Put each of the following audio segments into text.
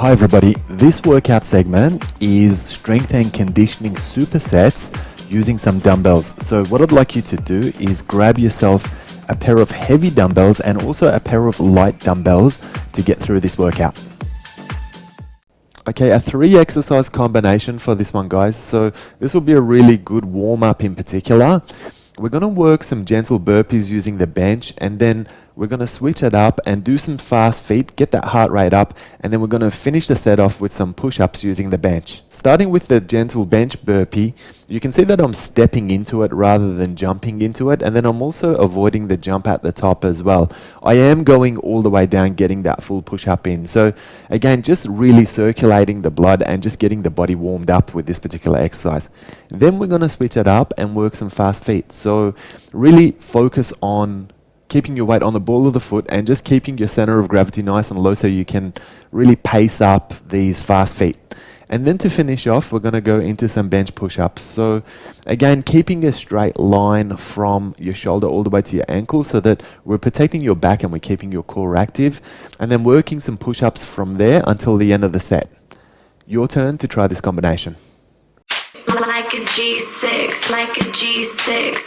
Hi everybody, this workout segment is strength and conditioning supersets using some dumbbells. So what I'd like you to do is grab yourself a pair of heavy dumbbells and also a pair of light dumbbells to get through this workout. Okay, a 3 exercise combination for this one, guys. So this will be a really good warm up in particular. We're going to work some gentle burpees using the bench, and then we're going to switch it up and do some fast feet, get that heart rate up, and then we're going to finish the set off with some push-ups using the bench. Starting with the gentle bench burpee, you can see that I'm stepping into it rather than jumping into it, and then I'm also avoiding the jump at the top as well. I am going all the way down, getting that full push-up in. So again, just really circulating the blood and just getting the body warmed up with this particular exercise. Then we're going to switch it up and work some fast feet. So really focus on keeping your weight on the ball of the foot and just keeping your center of gravity nice and low so you can really pace up these fast feet. And then to finish off, we're going to go into some bench push-ups. So again, keeping a straight line from your shoulder all the way to your ankle so that we're protecting your back and we're keeping your core active. And then working some push-ups from there until the end of the set. Your turn to try this combination. Like a G6, like a G6.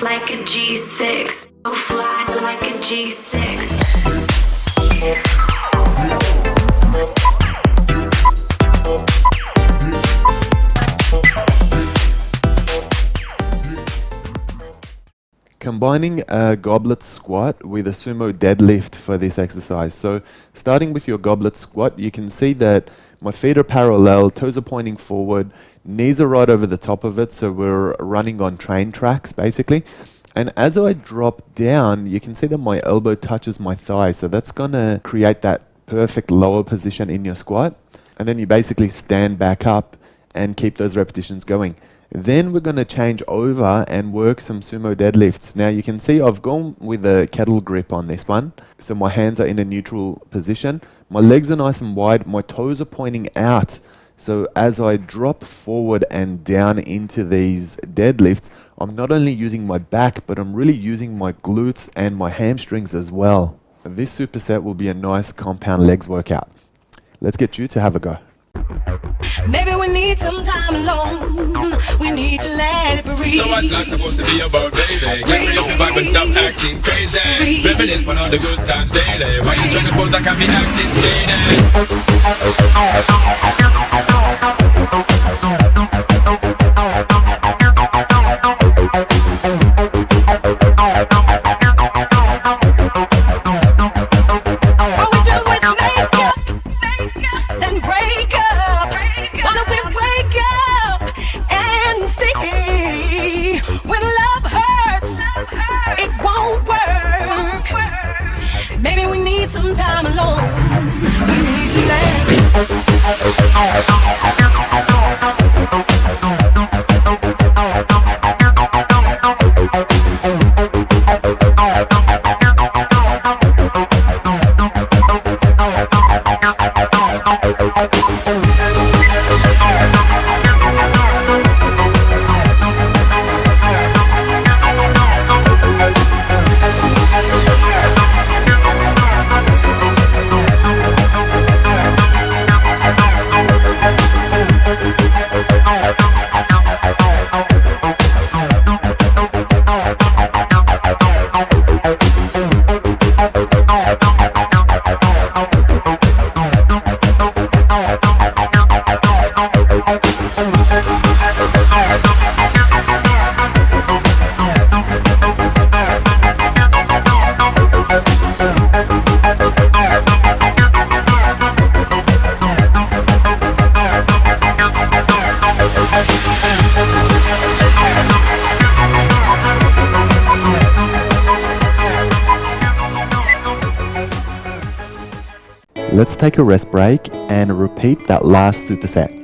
Like a G6, oh fly like a G6. Combining a goblet squat with a sumo deadlift for this exercise. So starting with your goblet squat, you can see that my feet are parallel, toes are pointing forward, knees are right over the top of it, so we're running on train tracks basically. And as I drop down, you can see that my elbow touches my thigh, so that's gonna create that perfect lower position in your squat. And then you basically stand back up and keep those repetitions going. Then we're going to change over and work some sumo deadlifts. Now you can see I've gone with a kettle grip on this one. So my hands are in a neutral position. My legs are nice and wide. My toes are pointing out. So as I drop forward and down into these deadlifts, I'm not only using my back, but I'm really using my glutes and my hamstrings as well. This superset will be a nice compound legs workout. Let's get you to have a go. Maybe we need some time alone. We need to let it breathe. So what's life supposed to be about, baby? Get rid of the vibe and stop acting crazy. Reminisce on all the good times daily. Why you trying to pose like I be acting shady? Let's take a rest break and repeat that last superset.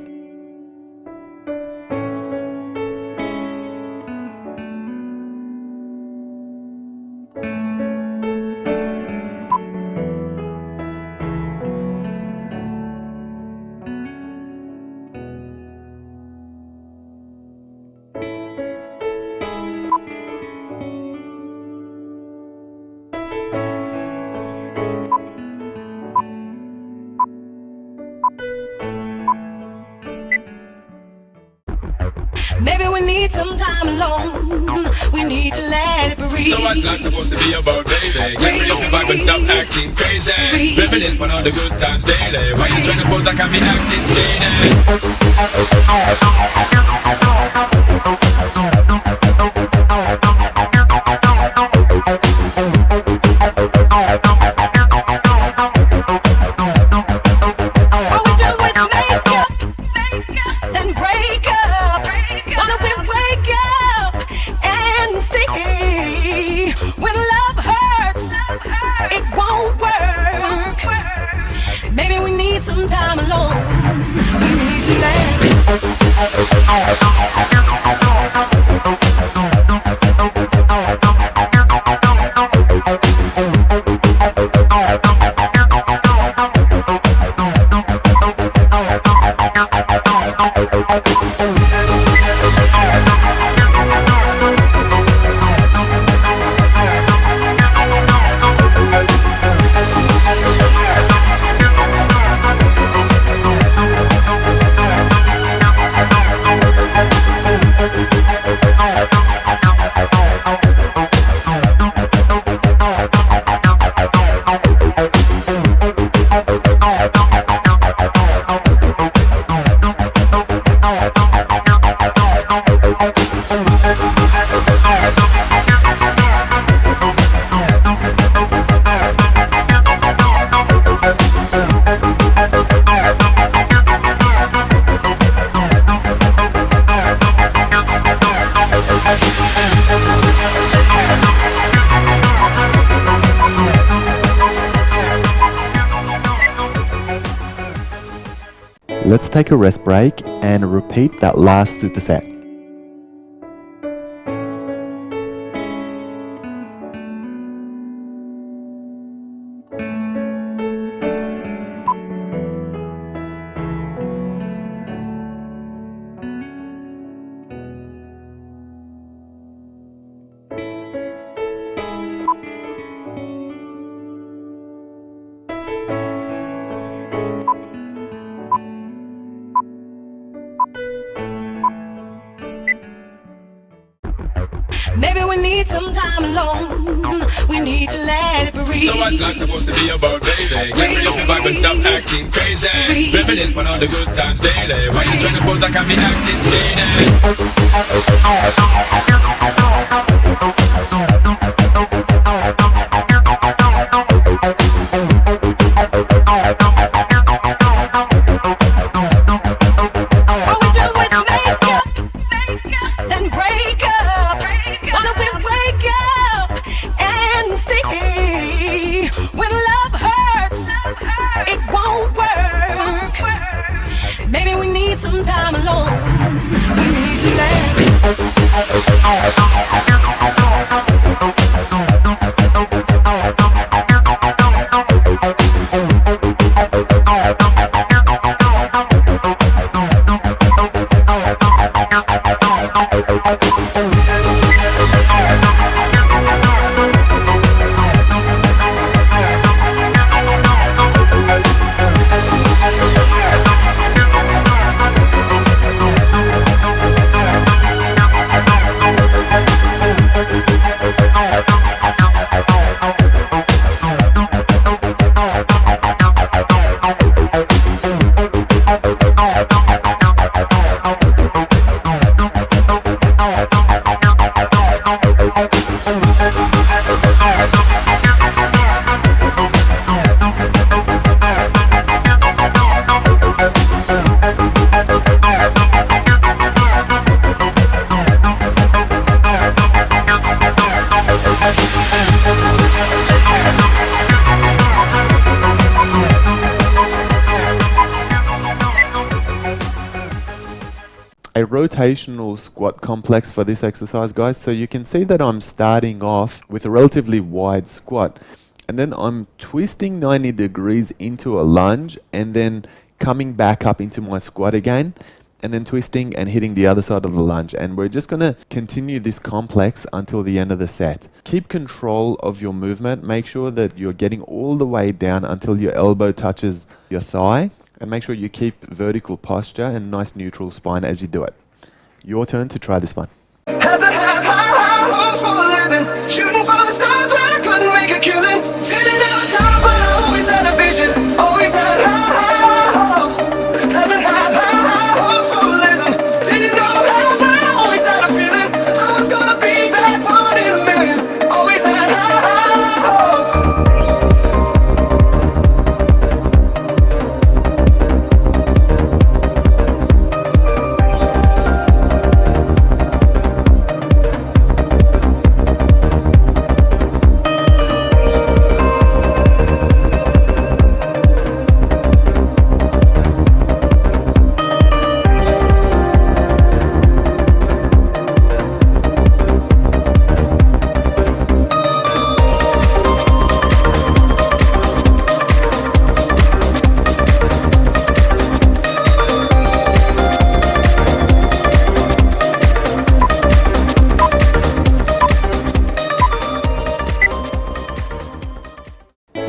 Maybe we need some time alone. We need to let it breathe. So what's life supposed to be about, baby? Get rid of your vibe and stop acting crazy. Reminisce on all the good times daily. Why you trying to pose like I'm in acting All we do is make up, then break up. Why don't we wake up and see? When love hurts, it won't work. Maybe we need some time alone. We need to Let's take a rest break and repeat that last superset. Maybe we need some time alone. We need to let it breathe. So what's life supposed to be about, baby? Get rid of your vibe and stop acting crazy. Reminisce on all the good times daily. Why you trying to pose like I'm in acting All we do is make up, then break up. Why don't we wake up and see? When love hurts, it won't work. Maybe we need some time alone. We need to let rotational squat complex for this exercise, guys. So you can see that I'm starting off with a relatively wide squat, and then I'm twisting 90 degrees into a lunge, and then coming back up into my squat again, and then twisting and hitting the other side of the lunge. And we're just going to continue this complex until the end of the set. Keep control of your movement. Make sure that you're getting all the way down until your elbow touches your thigh, and make sure you keep vertical posture and nice neutral spine as you do it. Your turn to try this one. Had to have high hopes for a living, shooting for the stars where I couldn't make a killing. Didn't have time, but I always had a vision, always had high hopes. Had to have high hopes for a living, didn't know how, but I always had a feeling I was gonna be that one in a million. Always had high hopes.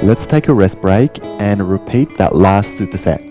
Let's take a rest break and repeat that last superset.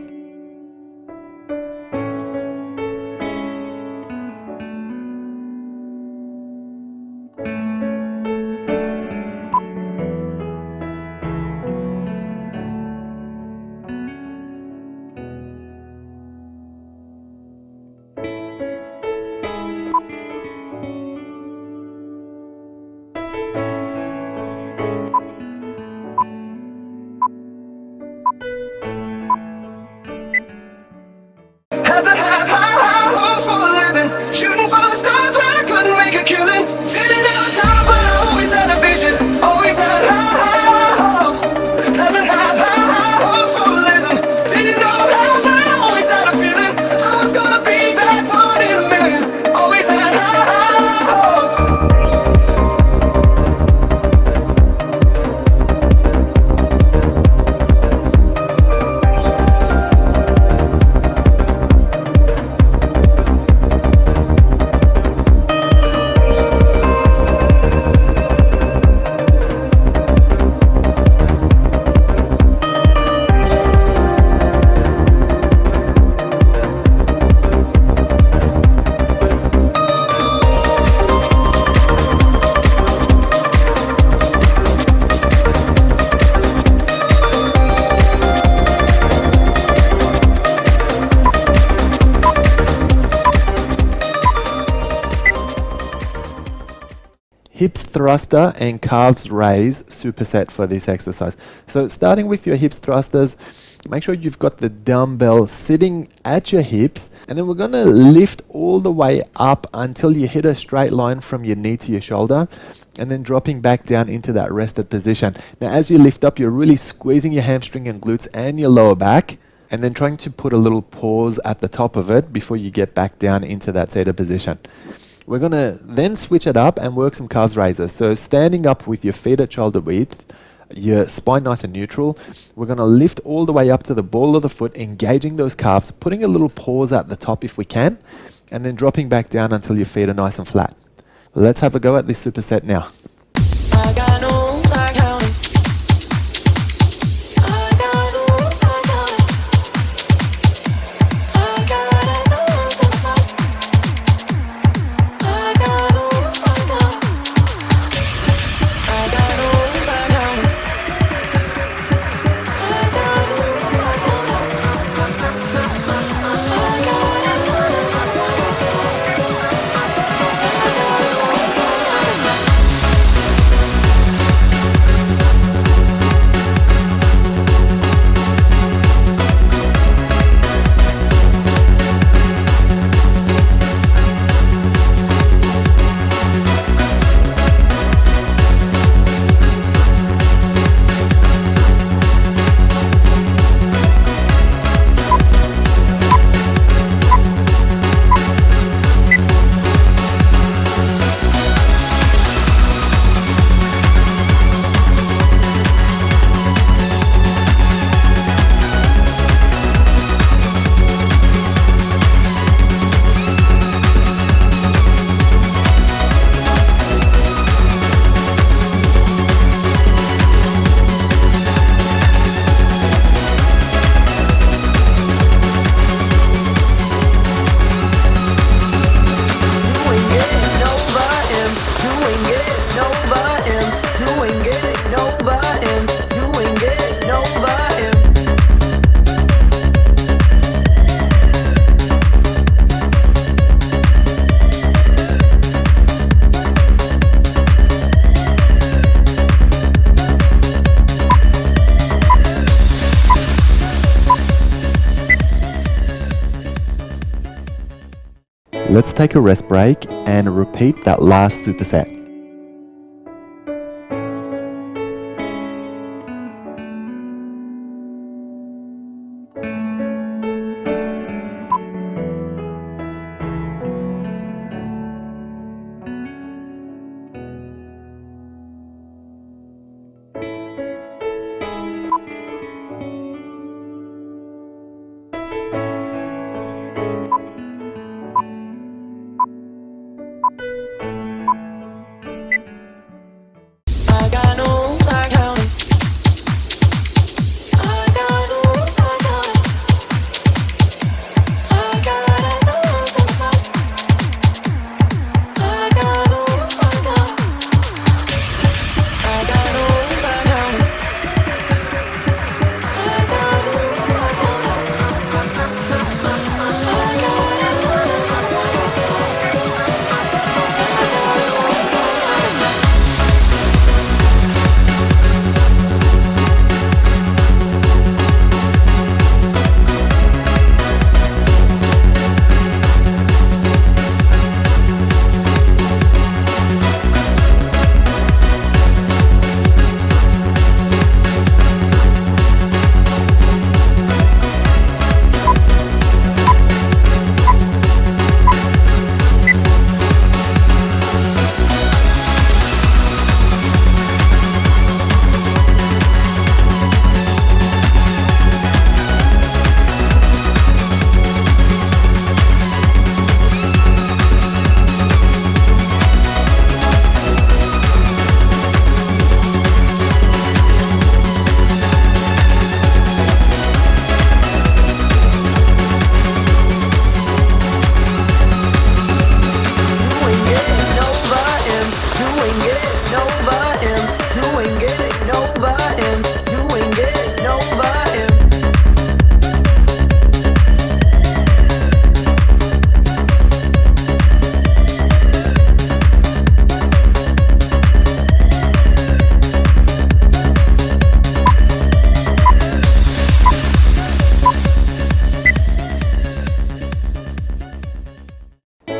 Had to have high hopes for a living, shooting for the stars where I couldn't make a killing. Didn't have time, but I always had a vision, always had high hopes. Had to have high hopes for a living, didn't know how, but I always had a feeling I was gonna be that one in a million. Always had high hopes. Hips thruster and calves raise superset for this exercise. So starting with your hips thrusters, make sure you've got the dumbbell sitting at your hips, and then we're going to lift all the way up until you hit a straight line from your knee to your shoulder, and then dropping back down into that rested position. Now as you lift up, you're really squeezing your hamstring and glutes and your lower back, and then trying to put a little pause at the top of it before you get back down into that seated position. We're going to then switch it up and work some calves raises. So standing up with your feet at shoulder width, your spine nice and neutral, we're going to lift all the way up to the ball of the foot, engaging those calves, putting a little pause at the top if we can, and then dropping back down until your feet are nice and flat. Let's have a go at this superset now. I got no rules, I count it. I got no rules, I count it. I got it all to myself. I got no rules, I count it. I got no rules, I count it. I got no rules, I count it. I got it all to myself. Let's take a rest break and repeat that last superset. I got no rules, I count 'em. I got no rules, I count 'em. I got it all to myself. I got no rules, I count 'em. I got no rules, I count 'em. I got no rules, I count 'em. I got it all to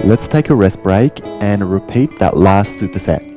Let's take a rest break and repeat that last superset.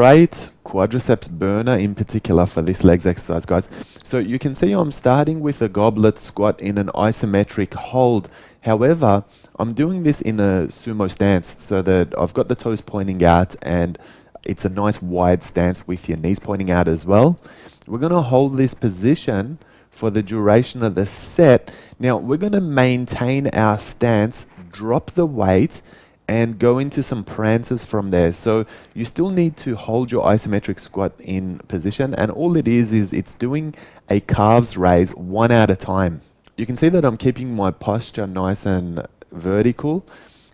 great quadriceps burner in particular for this legs exercise, guys. So you can see I'm starting with a goblet squat in an isometric hold. However, I'm doing this in a sumo stance so that I've got the toes pointing out and it's a nice wide stance with your knees pointing out as well. We're going to hold this position for the duration of the set. Now we're going to maintain our stance, drop the weight, and go into some prances from there. So you still need to hold your isometric squat in position, and all it is it's doing a calves raise one at a time. You can see that I'm keeping my posture nice and vertical,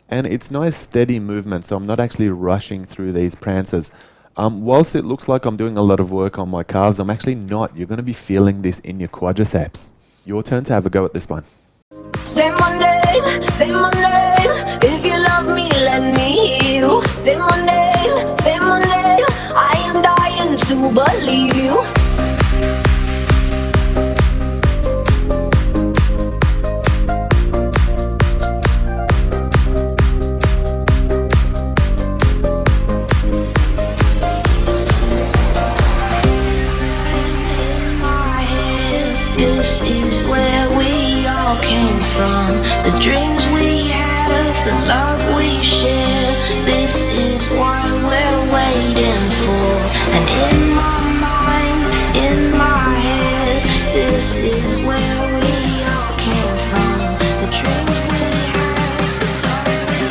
and it's nice steady movement, so I'm not actually rushing through these prances. Whilst it looks like I'm doing a lot of work on my calves, I'm actually not. You're going to be feeling this in your quadriceps. Your turn to have a go at this one. Say my name, say my name. If you love me, let me hear you. Say my name, say my name. I am dying to believe you. In my head, this is where we all came from. The dreams we had of the love we share. This is what we're waiting for. And in my mind, in my head, this is where we all came from. The dreams we had of the love we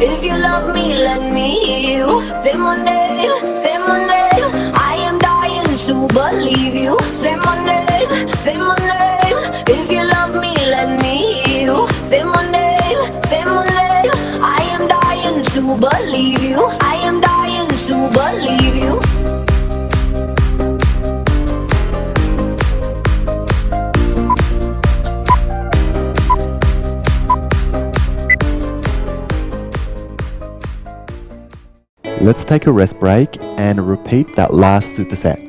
If you love me, let me hear you. Say my name, say my name. I am dying to believe you. Say my name, say my name. If you love me, let me hear you. Say my name, say my name. I am dying to believe you. I am dying to believe you. Let's take a rest break and repeat that last superset.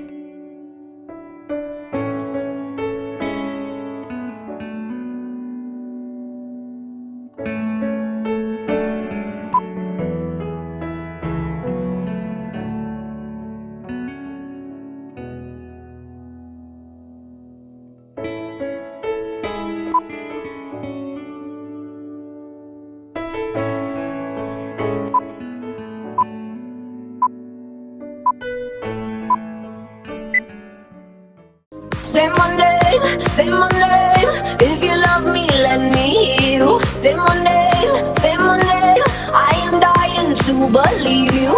Say my name, say my name. If you love me, let me hear you. Say my name, say my name. I am dying to believe you.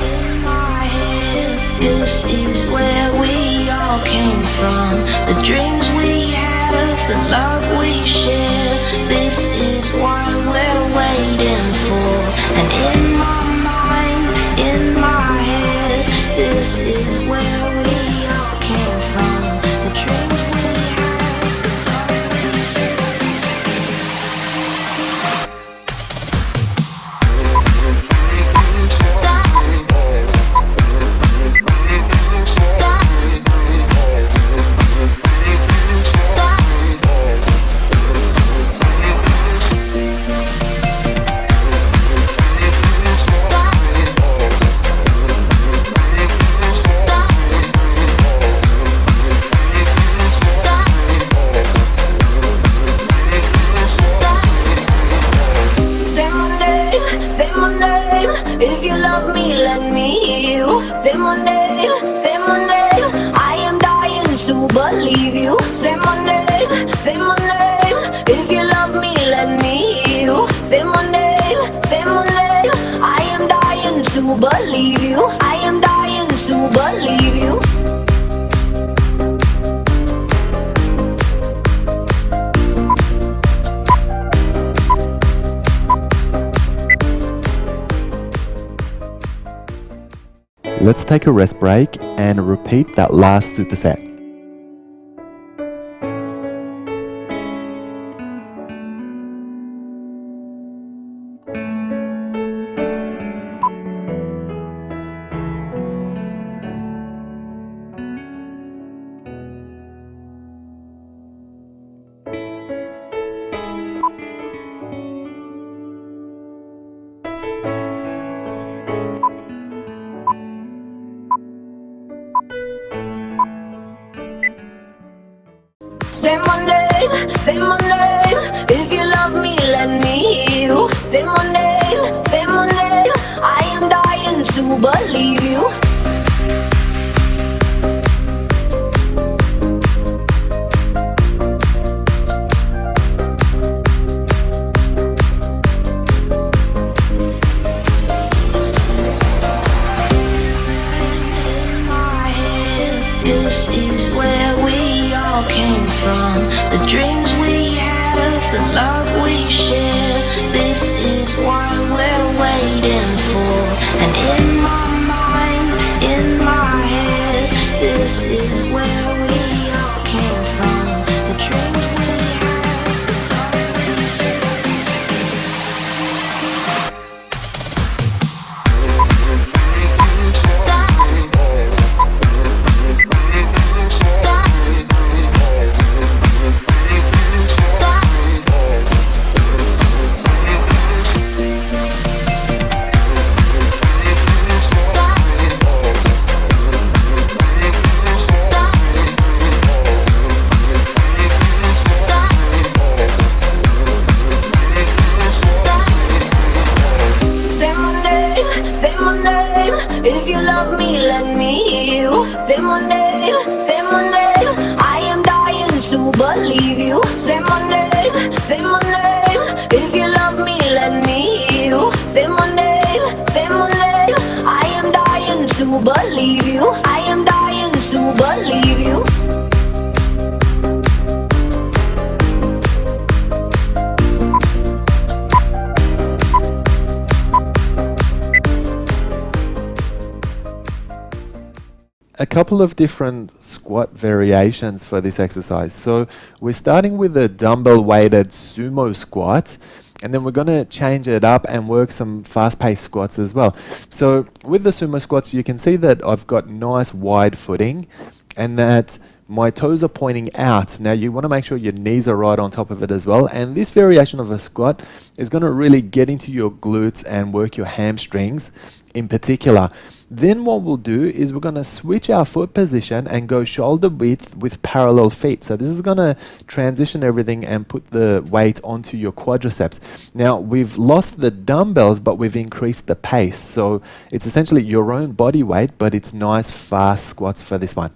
In my head, this is where we all came from. The dreams we had of the love we share. This is what we're waiting for. And in my mind, in my head, this is where we all came from. The dreams we had of the love we share. Say my name, if you love me, let me hear you. Say my name, say my name. I am dying to believe you. Say my name, if you love me, let me hear you. to believe you. I am dying to believe you. Let's take a rest break and repeat that last superset. Say my name, say my name. If you love me, let me hear you. Say my name, say my name. I am dying to believe you. In my head, this is where we all came from. The dreams we have, the love we share. This is what we're waiting for. And in my mind, in my head, this is where we all came from. The dreams we have, the love we Say my name, if you love me, let me hear you. Say my name, say my name. I am dying to believe you. Say my name, say my name. If you love me, let me hear you. Say my name, say my name. I am dying to believe you. I am dying to believe you. A couple of different squat variations for this exercise. So we're starting with a dumbbell weighted sumo squat, and then we're going to change it up and work some fast-paced squats as well. So with the sumo squats, you can see that I've got nice wide footing and that my toes are pointing out. Now you want to make sure your knees are right on top of it as well. And this variation of a squat is going to really get into your glutes and work your hamstrings in particular. Then what we'll do is we're going to switch our foot position and go shoulder width with parallel feet. So this is going to transition everything and put the weight onto your quadriceps. Now we've lost the dumbbells, but we've increased the pace. So it's essentially your own body weight, but it's nice fast squats for this one.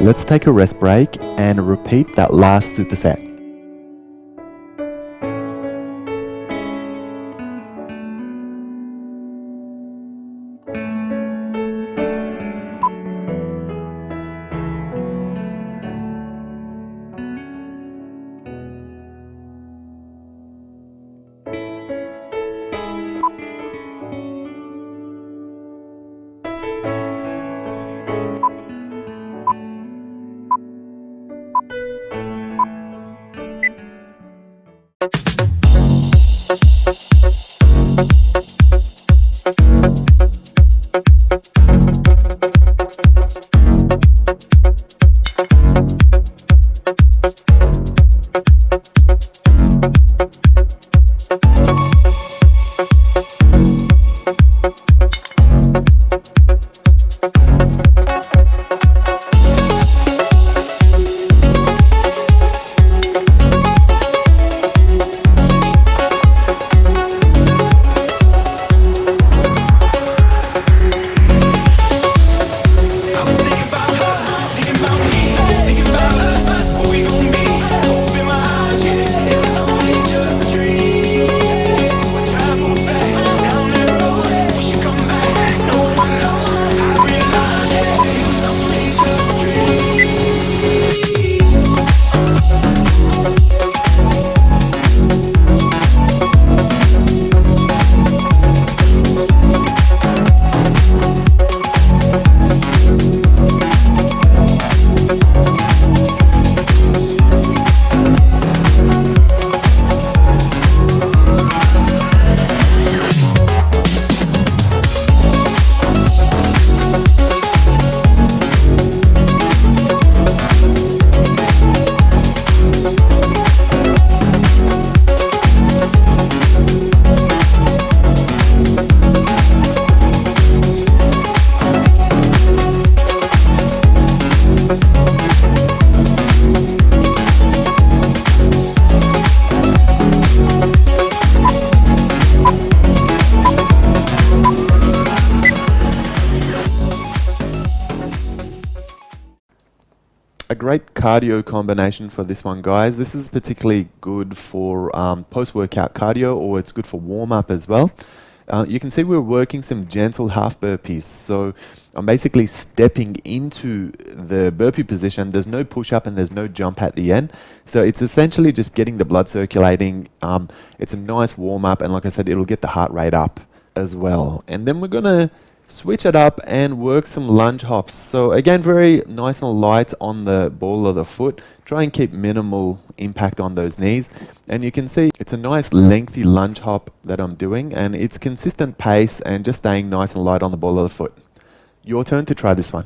Let's take a rest break and repeat that last superset. A great cardio combination for this one, guys. This is particularly good for post-workout cardio, or it's good for warm-up as well. You can see we're working some gentle half burpees. So I'm basically stepping into the burpee position. There's no push-up and there's no jump at the end. So it's essentially just getting the blood circulating. It's a nice warm-up, and like I said, it'll get the heart rate up as well. And then we're going to switch it up and work some lunge hops. So again, very nice and light on the ball of the foot. Try and keep minimal impact on those knees. And you can see it's a nice lengthy lunge hop that I'm doing, and it's consistent pace and just staying nice and light on the ball of the foot. Your turn to try this one.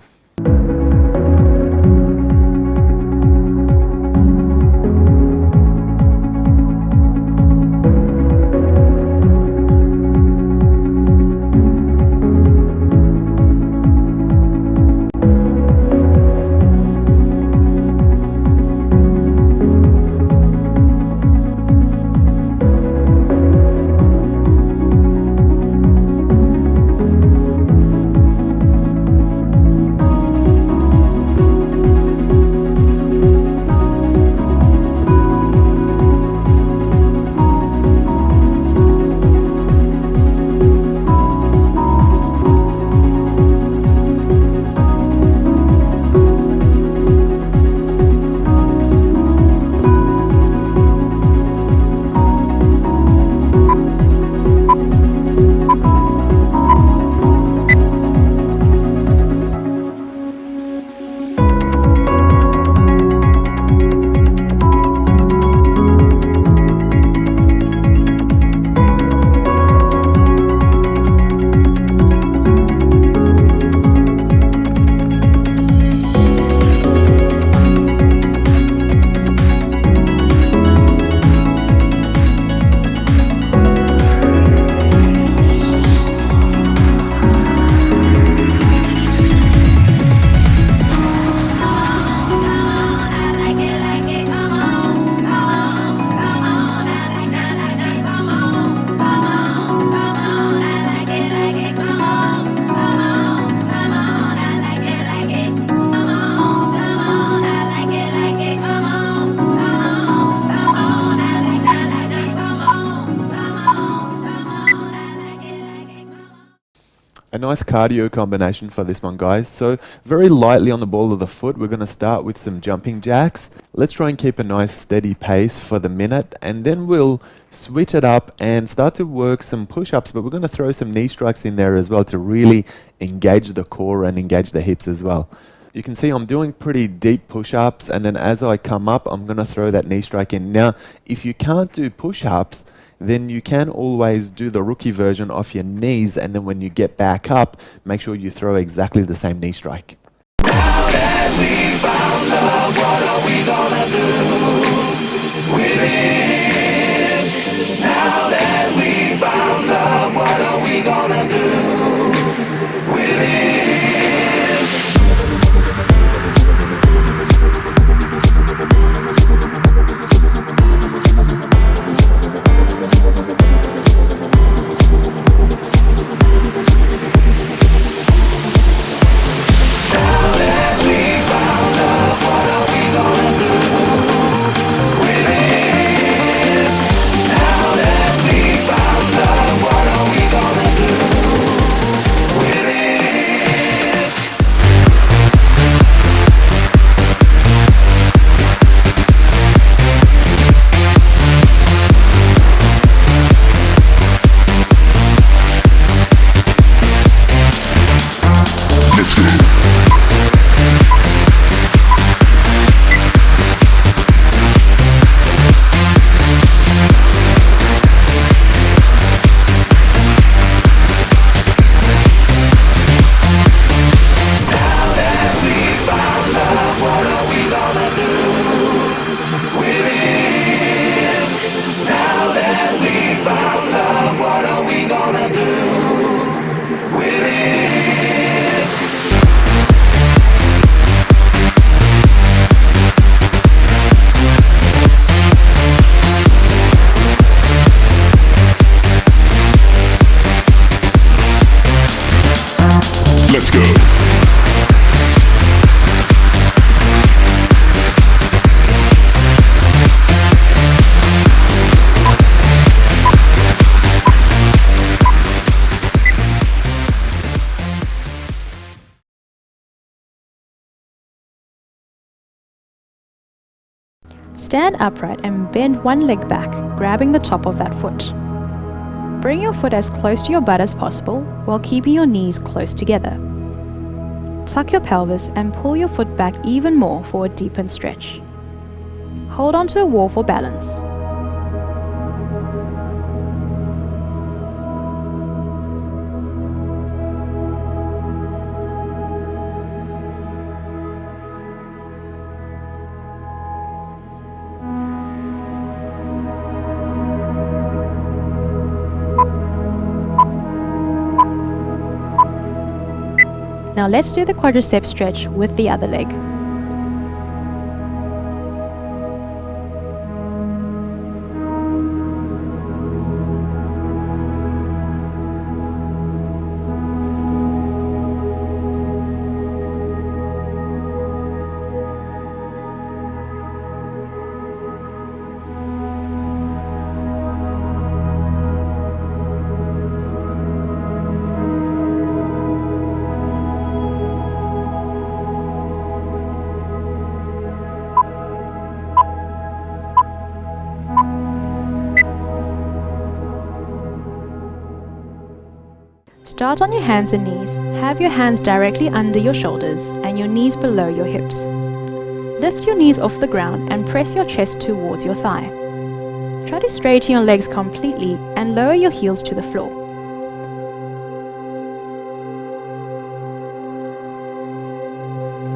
nice cardio combination for this one, guys. So very lightly on the ball of the foot, we're going to start with some jumping jacks. Let's try and keep a nice steady pace for the minute, and then we'll switch it up and start to work some push-ups, but we're going to throw some knee strikes in there as well to really engage the core and engage the hips as well. You can see I'm doing pretty deep push-ups, and then as I come up, I'm going to throw that knee strike in. Now, if you can't do push-ups, then you can always do the rookie version off your knees, and then when you get back up, make sure you throw exactly the same knee strike. Now that we found love, what are we gonna do with it? Now that we found love, what are we gonna do with it? Let's go. Stand upright and bend one leg back, grabbing the top of that foot. Bring your foot as close to your butt as possible while keeping your knees close together. Tuck your pelvis and pull your foot back even more for a deepened stretch. Hold onto a wall for balance. Now let's do the quadricep stretch with the other leg. Start on your hands and knees. Have your hands directly under your shoulders and your knees below your hips. Lift your knees off the ground and press your chest towards your thigh. Try to straighten your legs completely and lower your heels to the floor.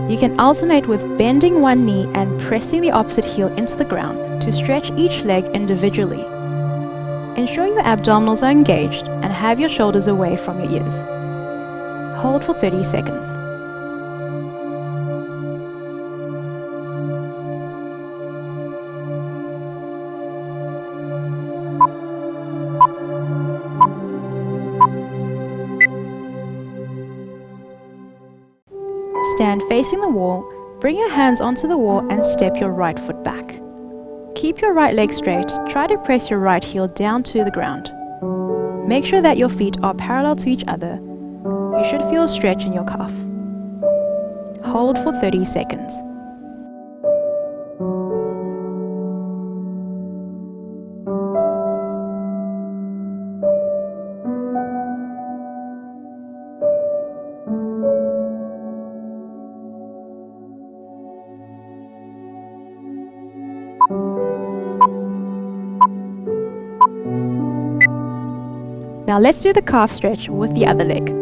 You can alternate with bending one knee and pressing the opposite heel into the ground to stretch each leg individually. Ensure your abdominals are engaged and have your shoulders away from your ears. Hold for 30 seconds. Stand facing the wall, bring your hands onto the wall and step your right foot back. Keep your right leg straight, try to press your right heel down to the ground. Make sure that your feet are parallel to each other. you should feel a stretch in your calf. Hold for 30 seconds. Now let's do the calf stretch with the other leg.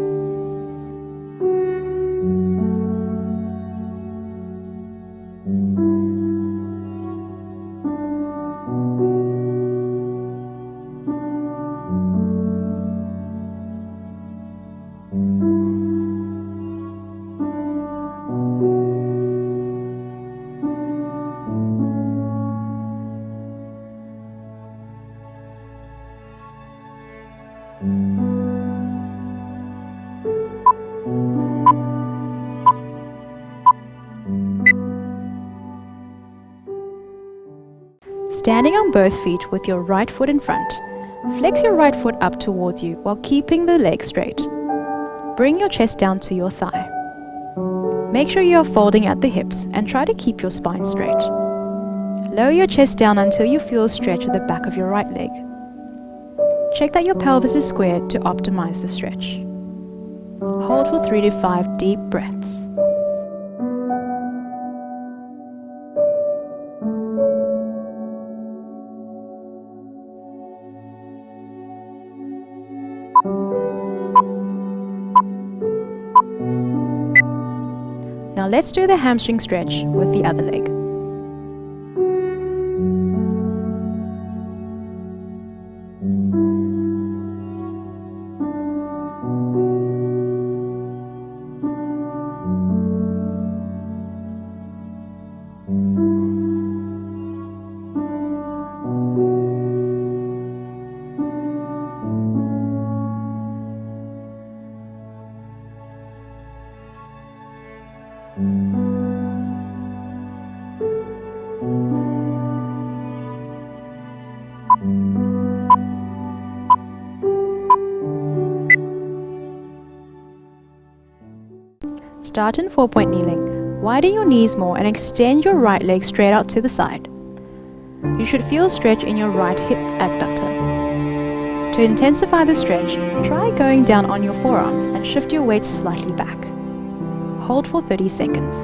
Standing on both feet with your right foot in front, flex your right foot up towards you while keeping the leg straight. Bring your chest down to your thigh. Make sure you are folding at the hips and try to keep your spine straight. Lower your chest down until you feel a stretch at the back of your right leg. Check that your pelvis is squared to optimize the stretch. Hold for 3 to 5 deep breaths. Now let's do the hamstring stretch with the other leg. Start in 4-point kneeling. Widen your knees more and extend your right leg straight out to the side. You should feel a stretch in your right hip adductor. To intensify the stretch, try going down on your forearms and shift your weight slightly back. Hold for 30 seconds.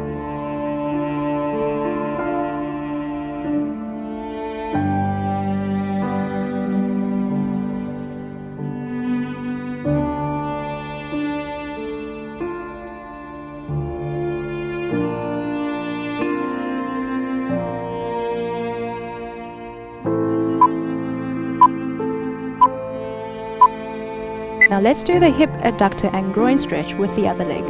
Now let's do the hip adductor and groin stretch with the other leg.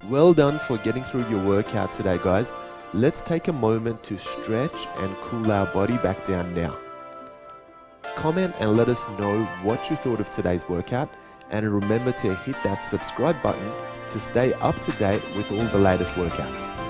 Well done for getting through your workout today, guys. Let's take a moment to stretch and cool our body back down now. Comment and let us know what you thought of today's workout, and remember to hit that subscribe button to stay up to date with all the latest workouts.